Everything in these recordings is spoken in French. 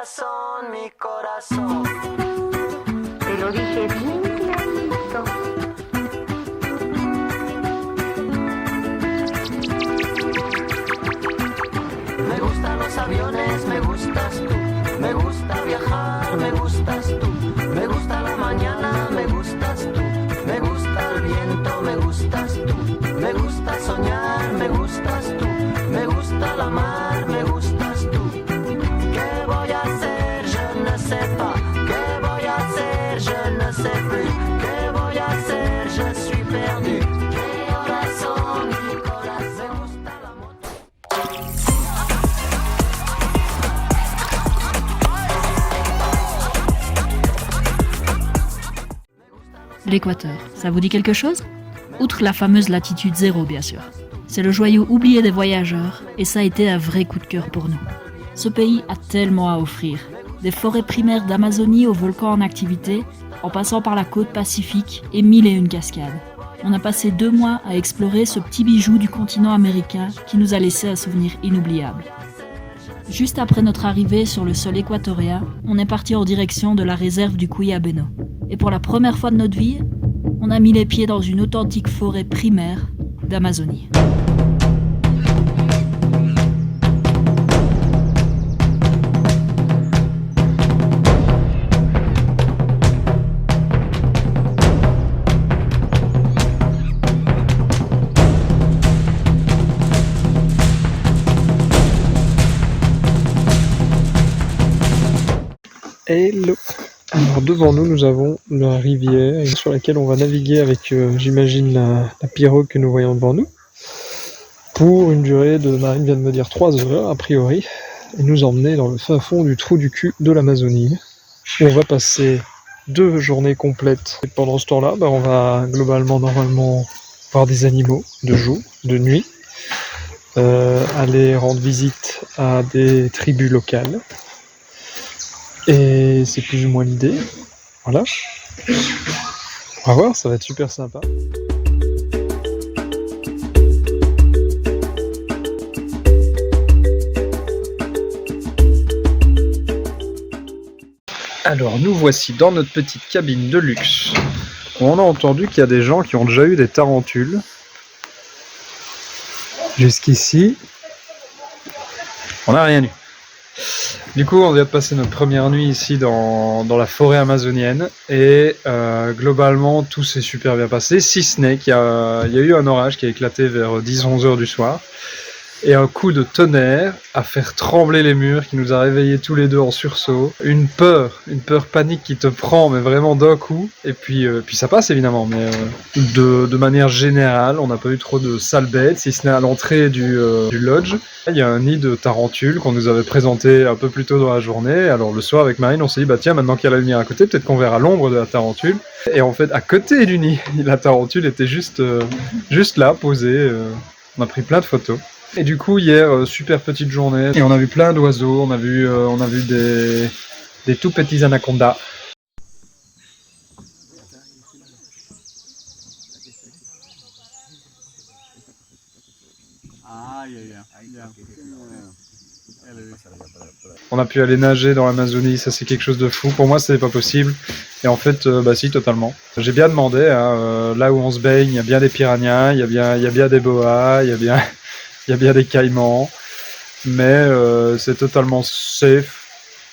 corazón, mi corazón. Te lo dije bien clarito. Me gustan los aviones, me gustas tú. Me gusta viajar, me gustas tú. Me gusta la mañana, me gustas tú. Me gusta el viento, me gustas tú. Me gusta soñar, me gustas tú. Me gusta la mar, me gustas tú. ¿Qué voy a hacer? Je ne sais pas. ¿Qué voy a hacer? Je ne sais plus. ¿Qué voy a hacer? Je suis perdu. Mi corazón, mi corazón. Me gusta la moto. L'Équateur, ça vous dit quelque chose? Outre la fameuse latitude 0, bien sûr. C'est le joyau oublié des voyageurs et ça a été un vrai coup de cœur pour nous. Ce pays a tellement à offrir. Des forêts primaires d'Amazonie aux volcans en activité, en passant par la côte pacifique et 1001 cascades. On a passé 2 mois à explorer ce petit bijou du continent américain qui nous a laissé un souvenir inoubliable. Juste après notre arrivée sur le sol équatorien, on est parti en direction de la réserve du Cuyabeno. Et pour la première fois de notre vie, on a mis les pieds dans une authentique forêt primaire d'Amazonie. Hello. Alors devant nous, nous avons la rivière sur laquelle on va naviguer avec, j'imagine, la pirogue que nous voyons devant nous, pour une durée de, Marine vient de me dire 3 heures a priori, et nous emmener dans le fin fond du trou du cul de l'Amazonie. On va passer 2 journées complètes. Et pendant ce temps-là, on va normalement voir des animaux de jour, de nuit, aller rendre visite à des tribus locales. Et c'est plus ou moins l'idée. Voilà. On va voir, ça va être super sympa. Alors nous voici dans notre petite cabine de luxe. On a entendu qu'il y a des gens qui ont déjà eu des tarentules. Jusqu'ici, on n'a rien eu. Du coup, on vient de passer notre première nuit ici dans la forêt amazonienne et globalement tout s'est super bien passé, si ce n'est qu'il y a eu un orage qui a éclaté vers 10-11 heures du soir et un coup de tonnerre à faire trembler les murs qui nous a réveillés tous les deux en sursaut. Une peur panique qui te prend mais vraiment d'un coup et puis ça passe évidemment, mais de manière générale on n'a pas eu trop de sales bêtes, si ce n'est à l'entrée du lodge. Il y a un nid de tarentules qu'on nous avait présenté un peu plus tôt dans la journée. Alors le soir avec Marine on s'est dit bah tiens, maintenant qu'il y a la lumière à côté, peut-être qu'on verra l'ombre de la tarentule. Et en fait à côté du nid, la tarentule était juste là, posée. On a pris plein de photos. Et du coup hier, super petite journée, et on a vu plein d'oiseaux, on a vu des tout petits anacondas. On a pu aller nager dans l'Amazonie, ça c'est quelque chose de fou. Pour moi c'était pas possible. Et en fait, bah si, totalement. J'ai bien demandé, là où on se baigne, il y a bien des piranhas, il y a bien des boas, il y a bien des caïmans. Mais c'est totalement safe.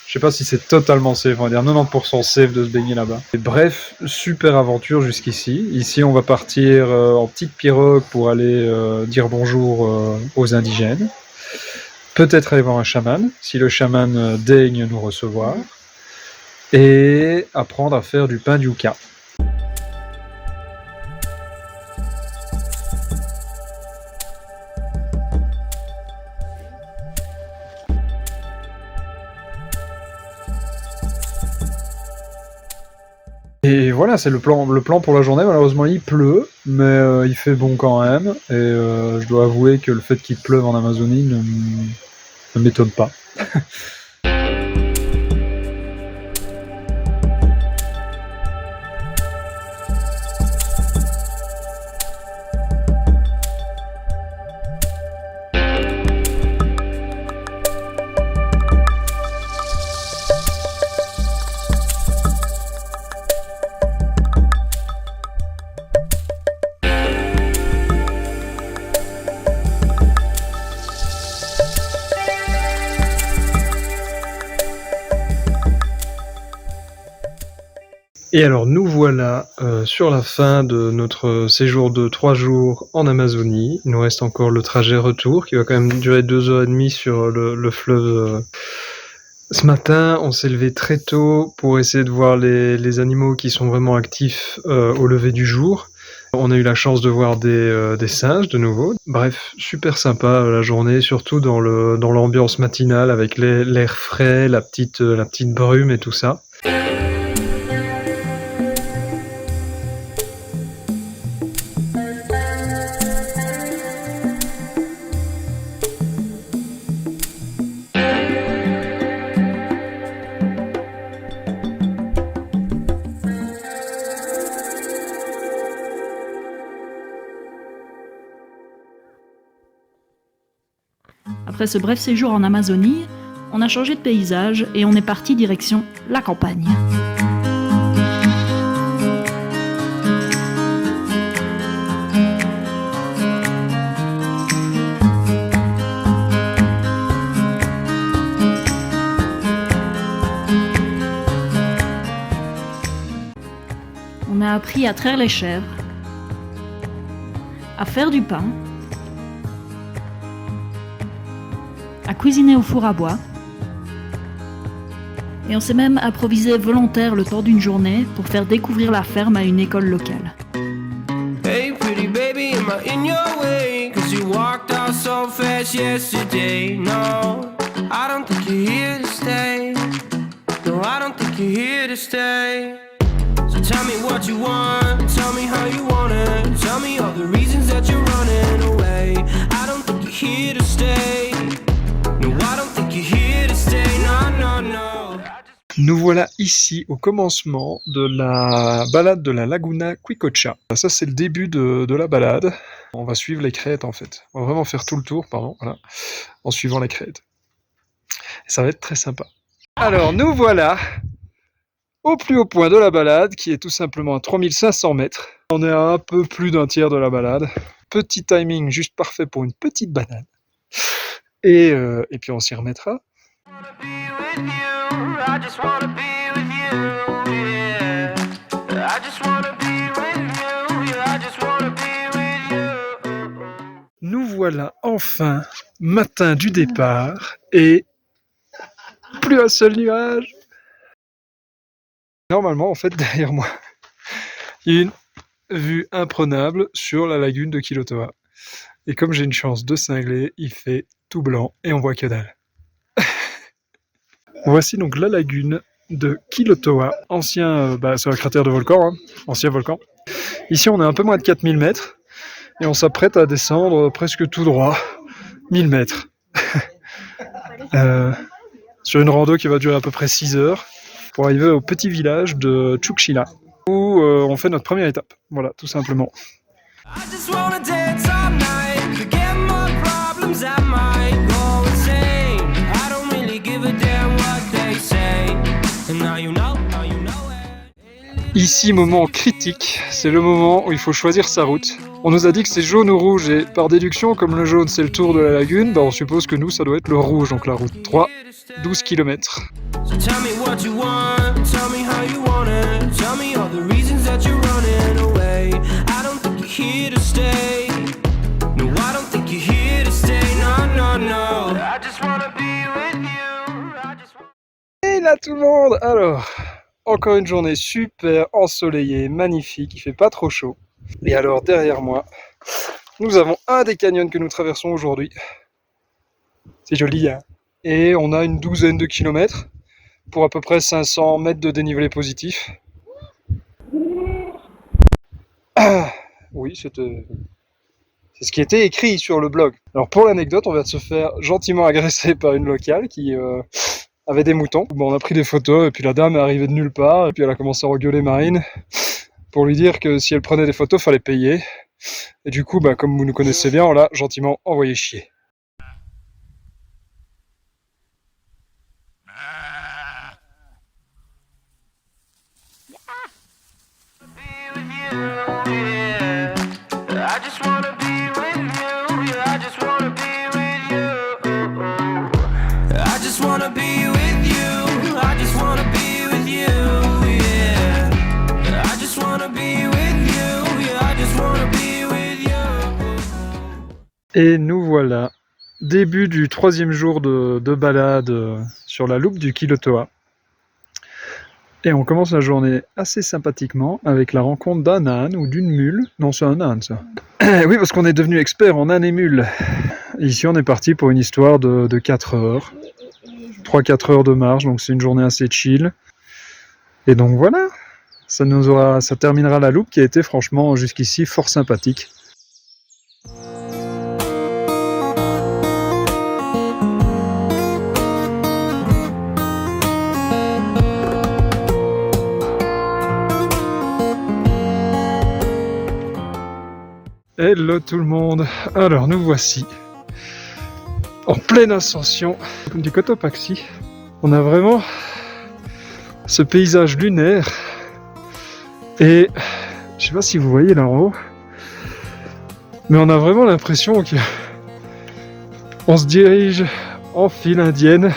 Je sais pas si c'est totalement safe, on va dire 90% safe de se baigner là-bas. Et bref, super aventure jusqu'ici. Ici on va partir en petite pirogue pour aller dire bonjour aux indigènes. Peut-être aller voir un chaman, si le chaman daigne nous recevoir. Et apprendre à faire du pain yucca. Et voilà, c'est le plan pour la journée. Malheureusement il pleut, mais il fait bon quand même. Et je dois avouer que le fait qu'il pleuve en Amazonie ne m'étonne pas. Et alors nous voilà sur la fin de notre séjour de 3 jours en Amazonie. Il nous reste encore le trajet retour qui va quand même durer 2h30 sur le fleuve. Ce matin, on s'est levé très tôt pour essayer de voir les animaux qui sont vraiment actifs au lever du jour. On a eu la chance de voir des singes de nouveau. Bref, super sympa la journée, surtout dans l'ambiance matinale avec l'air frais, la petite brume et tout ça. Après ce bref séjour en Amazonie, on a changé de paysage et on est parti direction la campagne. On a appris à traire les chèvres, à faire du pain, à cuisiner au four à bois. Et on s'est même improvisé volontaire le temps d'une journée pour faire découvrir la ferme à une école locale. Hey pretty baby, am I in your way? Cause you walked out so fast yesterday. No, I don't think you're here to stay. No, I don't think you're here to stay. So tell me what you want, tell me how you want it. Tell me all the reasons that you're running away. I don't think you're here to stay. No, I don't think you're here to stay. No, no, no. Nous voilà ici au commencement de la balade de la Laguna Quicocha. Ça c'est le début de la balade. On va suivre les crêtes en fait. On va vraiment faire tout le tour, voilà, en suivant les crêtes. Ça va être très sympa. Alors nous voilà au plus haut point de la balade qui est tout simplement à 3500 mètres. On est à un peu plus d'un tiers de la balade. Petit timing juste parfait pour une petite banane. Et puis on s'y remettra. Nous voilà enfin, matin du départ, et plus un seul nuage. Normalement, en fait, derrière moi, il y a une vue imprenable sur la lagune de Quilotoa. Et comme j'ai une chance de cingler, il fait tout blanc et on voit que dalle. Voici donc la lagune de Quilotoa, ancien, c'est un cratère de volcan, ancien volcan. Ici on est un peu moins de 4000 mètres et on s'apprête à descendre presque tout droit, 1000 mètres. Sur une rando qui va durer à peu près 6 heures pour arriver au petit village de Chukchila où on fait notre première étape. Voilà, tout simplement. I just wanna dance all night, forget my problems, I might go insane. I don't really give a damn what they say. And now you know it. Ici, moment critique, c'est le moment où il faut choisir sa route. On nous a dit que c'est jaune ou rouge et par déduction, comme le jaune c'est le tour de la lagune, on suppose que nous ça doit être le rouge, donc la route 3, 12 km. So tell me what you want, tell me how you want it. Tell me all the reasons that you're running away. I don't think you're here to stay. No, I don't think you're here to stay. No, no, no. I just wanna be with you. I just wanna... Et là tout le monde, alors, encore une journée super ensoleillée, magnifique, il fait pas trop chaud. Et alors derrière moi, nous avons un des canyons que nous traversons aujourd'hui. C'est joli, hein. Et on a une douzaine de kilomètres pour à peu près 500 mètres de dénivelé positif. Ah, oui, c'est ce qui était écrit sur le blog. Alors pour l'anecdote, on vient de se faire gentiment agresser par une locale qui avait des moutons. Bon, on a pris des photos et puis la dame est arrivée de nulle part et puis elle a commencé à engueuler Marine pour lui dire que si elle prenait des photos, fallait payer. Et du coup, comme vous nous connaissez bien, on l'a gentiment envoyé chier. I just wanna be with you, yeah, I just wanna be with you. I just wanna be with you, I just wanna be with you, yeah. Et nous voilà, début du 3e jour de balade sur la loupe du Quilotoa. Et on commence la journée assez sympathiquement avec la rencontre d'un âne ou d'une mule. Non, c'est un âne ça. Oui, parce qu'on est devenu expert en âne et mule. Ici, on est parti pour une histoire de 4 heures. 3-4 heures de marche, donc c'est une journée assez chill. Et donc voilà, ça terminera la loupe qui a été franchement jusqu'ici fort sympathique. Hello tout le monde, alors nous voici en pleine ascension du Cotopaxi. On a vraiment ce paysage lunaire et je sais pas si vous voyez là en haut, mais on a vraiment l'impression qu'on se dirige en file indienne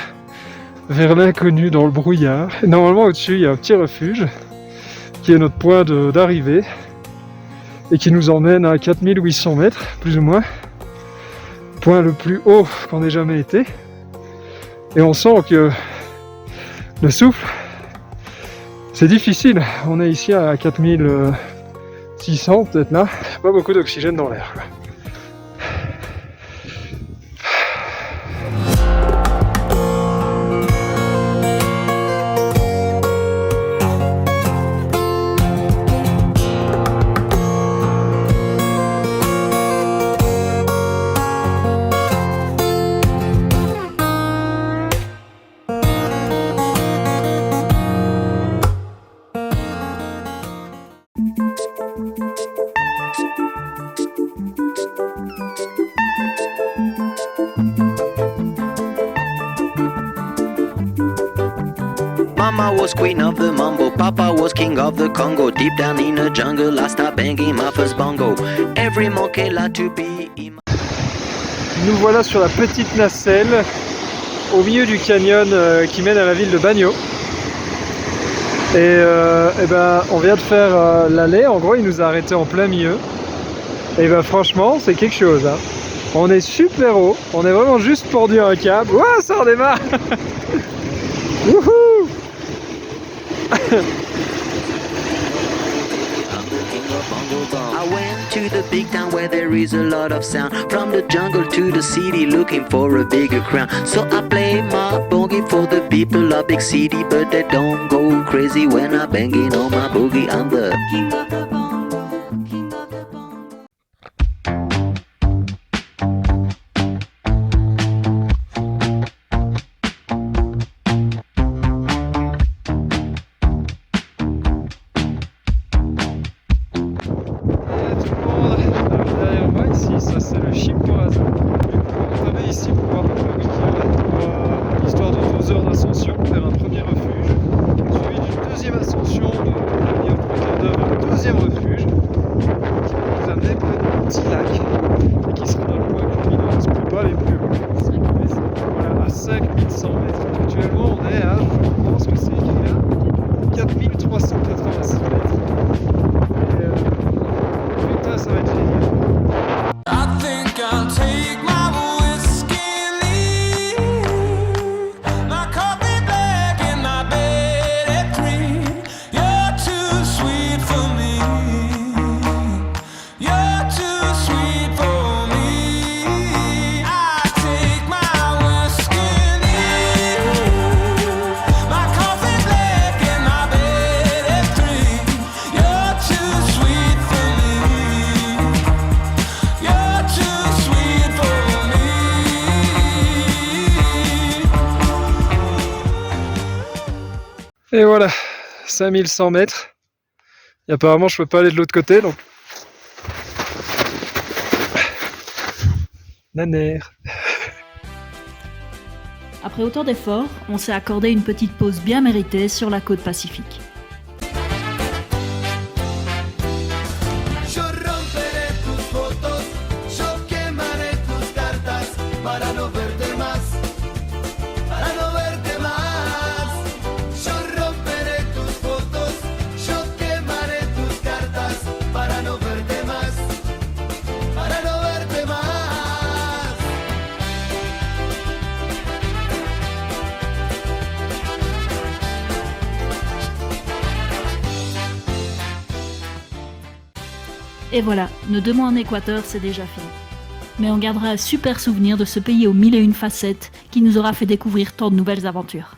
vers l'inconnu dans le brouillard. Et normalement au-dessus il y a un petit refuge qui est notre point d'arrivée et qui nous emmène à 4800 mètres, plus ou moins. Point le plus haut qu'on ait jamais été. Et on sent que le souffle, c'est difficile. On est ici à 4600, peut-être là. Pas beaucoup d'oxygène dans l'air, quoi. Mama was queen of the mambo, Papa was king of the Congo. Deep down in the jungle, I start banging my first bongo. Every monkey like to be in my... Nous voilà sur la petite nacelle au milieu du canyon qui mène à la ville de Bagno. Et ben, on vient de faire l'allée, en gros il nous a arrêté en plein milieu. Et ben franchement c'est quelque chose, hein. On est super haut, on est vraiment juste pendu à un câble. Ouah, ça redémarre. Wouhou. I went to the big town where there is a lot of sound. From the jungle to the city looking for a bigger crown. So I play my boogie for the people of big city, but they don't go crazy when I'm banging on my boogie. I'm the king of the bongo, king of the bongo. Ça c'est le Chimborazo. On est ici pour voir notre 8 km pour l'histoire de 12 heures d'ascension vers un premier refuge, suivi d'une deuxième ascension de 3 quarts d'heure vers le deuxième refuge, qui va nous amener près d'un petit lac et qui sera dans le point culminant, parce qu'on ne peut pas aller plus haut. Voilà, à 5100 mètres. Actuellement on est à, je pense que c'est écrit là, 4386 mètres. Et putain, ça va être génial. I think I'll take my whiskey and leave my coffee black in my bed at 3. You're too sweet for me. You're too sweet for me. I take my whiskey and leave my coffee black in my bed at 3. You're too sweet for me. You're too sweet for me. Et voilà, 5100 mètres. Et apparemment, je peux pas aller de l'autre côté, donc. Nanère. Après autant d'efforts, on s'est accordé une petite pause bien méritée sur la côte pacifique. Yo romperé tus fotos, yo quemaré tus cartas para no verte más, para no verte más. Yo romperé tus fotos, yo quemaré tus cartas para no verte más, para no verte más. Et voilà, nos 2 mois en Équateur, c'est déjà fini. Mais on gardera un super souvenir de ce pays aux 1001 facettes qui nous aura fait découvrir tant de nouvelles aventures.